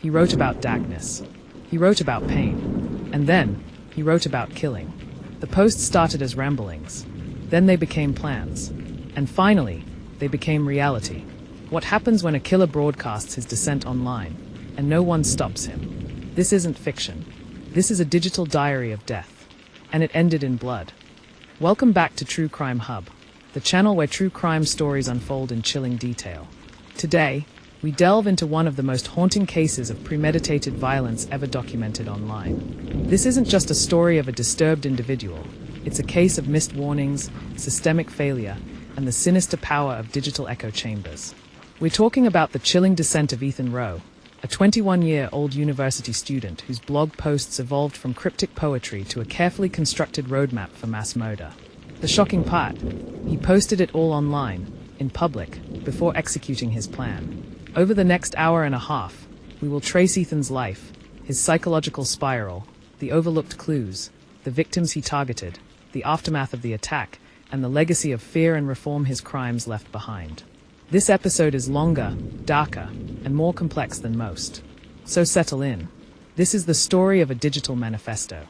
He wrote about darkness. He wrote about pain. And then, he wrote about killing. The posts started as ramblings. Then they became plans. And finally, they became reality. What happens when a killer broadcasts his dissent online, and no one stops him? This isn't fiction. This is a digital diary of death. And it ended in blood. Welcome back to True Crime Hub, the channel where true crime stories unfold in chilling detail. Today, we delve into one of the most haunting cases of premeditated violence ever documented online. This isn't just a story of a disturbed individual. It's a case of missed warnings, systemic failure, and the sinister power of digital echo chambers. We're talking about the chilling descent of Ethan Rowe, a 21-year-old university student whose blog posts evolved from cryptic poetry to a carefully constructed roadmap for mass murder. The shocking part, he posted it all online, in public, before executing his plan. Over the next hour and a half, we will trace Ethan's life, his psychological spiral, the overlooked clues, the victims he targeted, the aftermath of the attack, and the legacy of fear and reform his crimes left behind. This episode is longer, darker, and more complex than most. So settle in. This is the story of a digital manifesto.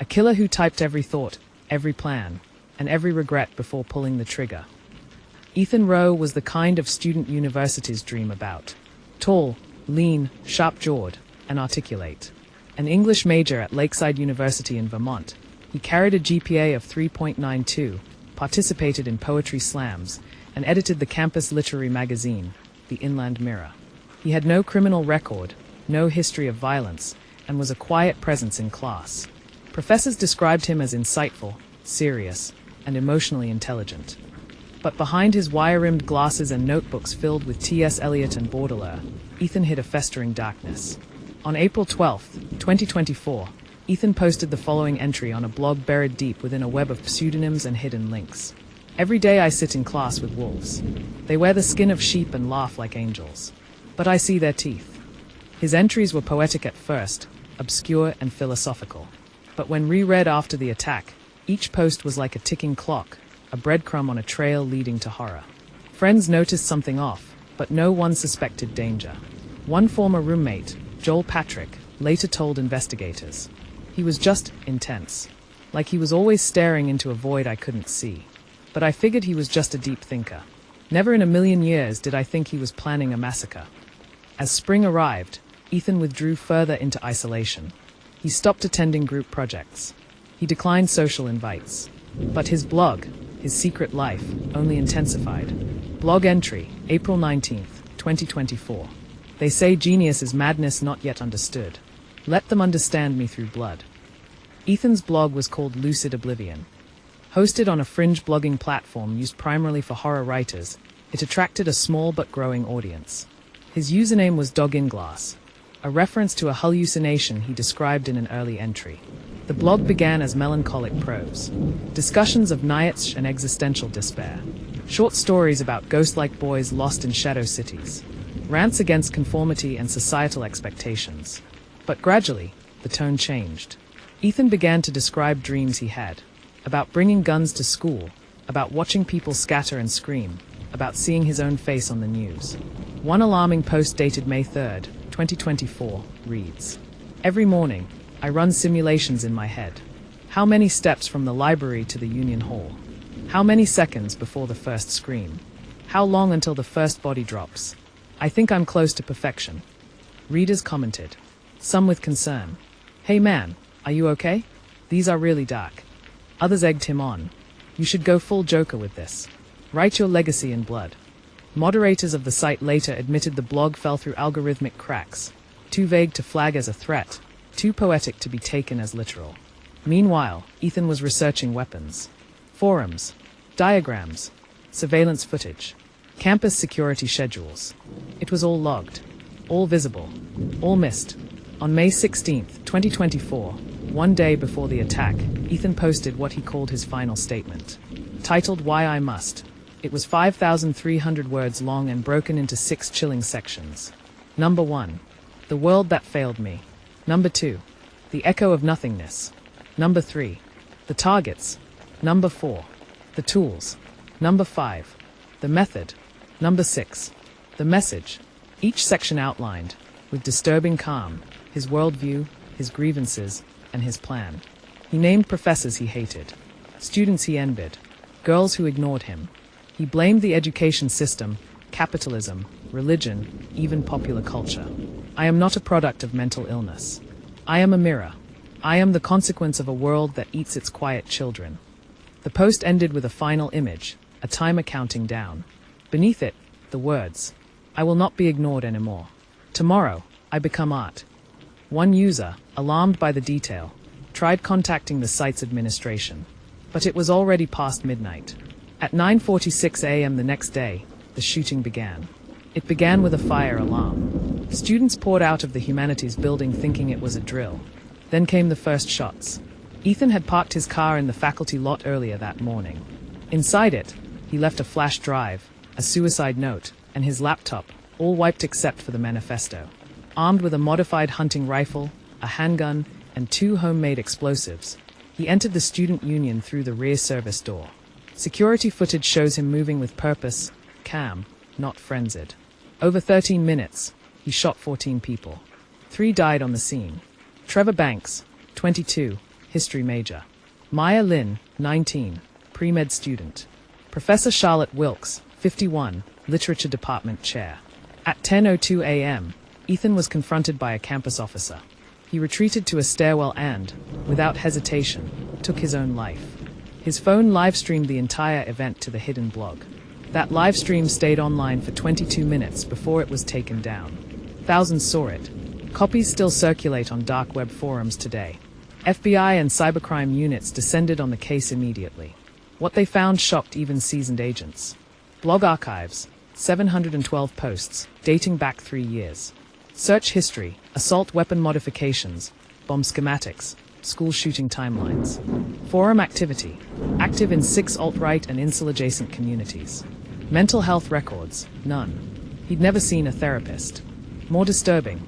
A killer who typed every thought, every plan, and every regret before pulling the trigger. Ethan Rowe was the kind of student universities dream about. Tall, lean, sharp-jawed, and articulate. An English major at Lakeside University in Vermont, he carried a GPA of 3.92, participated in poetry slams, and edited the campus literary magazine, The Inland Mirror. He had no criminal record, no history of violence, and was a quiet presence in class. Professors described him as insightful, serious, and emotionally intelligent. But behind his wire-rimmed glasses and notebooks filled with T.S. Eliot and Baudelaire, Ethan hid a festering darkness. On April 12, 2024, Ethan posted the following entry on a blog buried deep within a web of pseudonyms and hidden links. Every day I sit in class with wolves. They wear the skin of sheep and laugh like angels. But I see their teeth. His entries were poetic at first, obscure and philosophical. But when reread after the attack, each post was like a ticking clock, a breadcrumb on a trail leading to horror. Friends noticed something off, but no one suspected danger. One former roommate, Joel Patrick, later told investigators. He was just intense. Like he was always staring into a void I couldn't see. But I figured he was just a deep thinker. Never in a million years did I think he was planning a massacre. As spring arrived, Ethan withdrew further into isolation. He stopped attending group projects. He declined social invites. But his blog, his secret life, only intensified. Blog entry, April 19th, 2024. They say genius is madness not yet understood. Let them understand me through blood. Ethan's blog was called Lucid Oblivion. Hosted on a fringe blogging platform used primarily for horror writers, it attracted a small but growing audience. His username was Doginglass, a reference to a hallucination he described in an early entry. The blog began as melancholic prose, discussions of Nietzsche and existential despair, short stories about ghost-like boys lost in shadow cities, rants against conformity and societal expectations. But gradually, the tone changed. Ethan began to describe dreams he had, about bringing guns to school, about watching people scatter and scream, about seeing his own face on the news. One alarming post dated May 3rd, 2024, reads, "Every morning, I run simulations in my head. How many steps from the library to the Union Hall? How many seconds before the first scream? How long until the first body drops? I think I'm close to perfection." Readers commented, some with concern. "Hey man, are you okay? These are really dark." Others egged him on. "You should go full Joker with this. Write your legacy in blood." Moderators of the site later admitted the blog fell through algorithmic cracks, too vague to flag as a threat, too poetic to be taken as literal. Meanwhile, Ethan was researching weapons, forums, diagrams, surveillance footage, campus security schedules. It was all logged, all visible, all missed. On May 16, 2024, one day before the attack, Ethan posted what he called his final statement. Titled Why I Must. It was 5,300 words long and broken into 6 chilling sections. Number 1. The world that failed me. Number 2. The echo of nothingness. Number 3. The targets. Number 4. The tools. Number 5. The method. Number 6. The message. Each section outlined, with disturbing calm, his worldview, his grievances, and his plan. He named professors he hated, students he envied, girls who ignored him. He blamed the education system, capitalism, religion, even popular culture. I am not a product of mental illness. I am a mirror. I am the consequence of a world that eats its quiet children. The post ended with a final image, a timer counting down. Beneath it, the words, "I will not be ignored anymore. Tomorrow, I become art." One user, alarmed by the detail, tried contacting the site's administration, but it was already past midnight. At 9:46 a.m. the next day, the shooting began. It began with a fire alarm. Students poured out of the humanities building thinking it was a drill. Then came the first shots. Ethan had parked his car in the faculty lot earlier that morning. Inside it, he left a flash drive, a suicide note, and his laptop, all wiped except for the manifesto. Armed with a modified hunting rifle, a handgun, and 2 homemade explosives, he entered the student union through the rear service door. Security footage shows him moving with purpose, calm, not frenzied. Over 13 minutes, he shot 14 people. 3 died on the scene. Trevor Banks, 22, history major. Maya Lin, 19, pre-med student. Professor Charlotte Wilkes, 51, literature department chair. At 10:02 a.m., Ethan was confronted by a campus officer. He retreated to a stairwell and, without hesitation, took his own life. His phone live-streamed the entire event to the hidden blog. That live stream stayed online for 22 minutes before it was taken down. Thousands saw it. Copies still circulate on dark web forums today. FBI and cybercrime units descended on the case immediately. What they found shocked even seasoned agents. Blog archives, 712 posts, dating back 3 years. Search history, assault weapon modifications, bomb schematics, school shooting timelines. Forum activity, active in 6 alt-right and incel-adjacent communities. Mental health records, none. He'd never seen a therapist. More disturbing,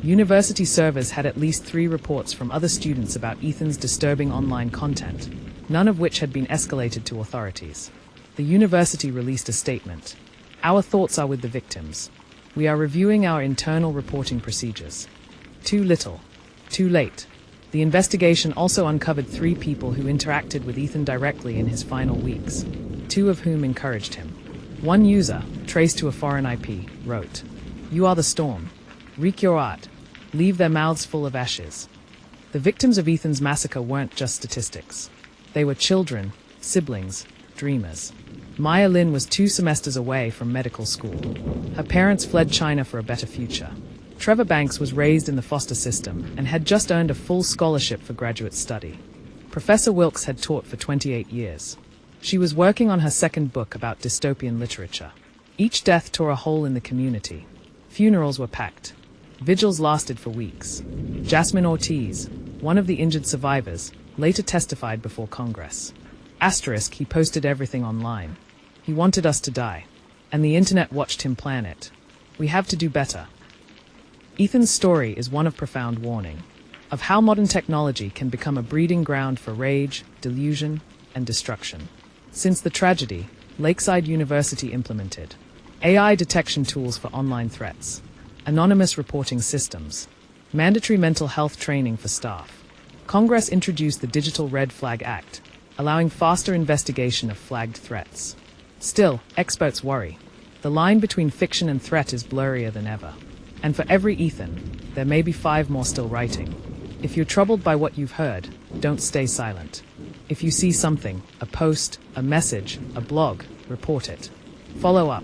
university servers had at least 3 reports from other students about Ethan's disturbing online content, none of which had been escalated to authorities. The university released a statement. "Our thoughts are with the victims. We are reviewing our internal reporting procedures." Too little. Too late. The investigation also uncovered 3 people who interacted with Ethan directly in his final weeks, 2 of whom encouraged him. One user, traced to a foreign IP, wrote, "You are the storm. Wreak your art. Leave their mouths full of ashes." The victims of Ethan's massacre weren't just statistics. They were children, siblings, dreamers. Maya Lin was 2 semesters away from medical school. Her parents fled China for a better future. Trevor Banks was raised in the foster system and had just earned a full scholarship for graduate study. Professor Wilkes had taught for 28 years. She was working on her second book about dystopian literature. Each death tore a hole in the community. Funerals were packed. Vigils lasted for weeks. Jasmine Ortiz, one of the injured survivors, later testified before Congress. Asterisk, he posted everything online. He wanted us to die. And the internet watched him plan it. We have to do better. Ethan's story is one of profound warning, of how modern technology can become a breeding ground for rage, delusion, and destruction. Since the tragedy, Lakeside University implemented AI detection tools for online threats, anonymous reporting systems, mandatory mental health training for staff. Congress introduced the Digital Red Flag Act, allowing faster investigation of flagged threats. Still, experts worry. The line between fiction and threat is blurrier than ever. And for every Ethan, there may be 5 more still writing. If you're troubled by what you've heard, don't stay silent. If you see something, a post, a message, a blog, report it. Follow up.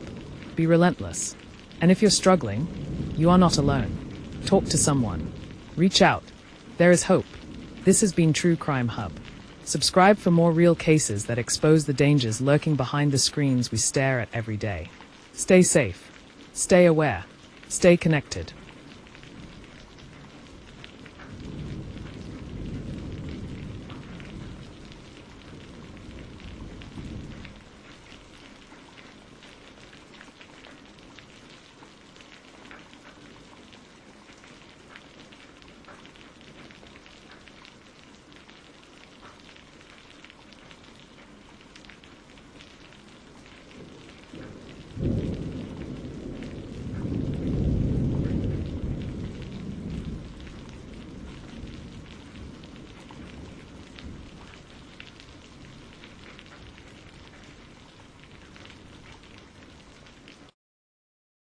Be relentless. And if you're struggling, you are not alone. Talk to someone. Reach out. There is hope. This has been True Crime Hub. Subscribe for more real cases that expose the dangers lurking behind the screens we stare at every day. Stay safe. Stay aware. Stay connected.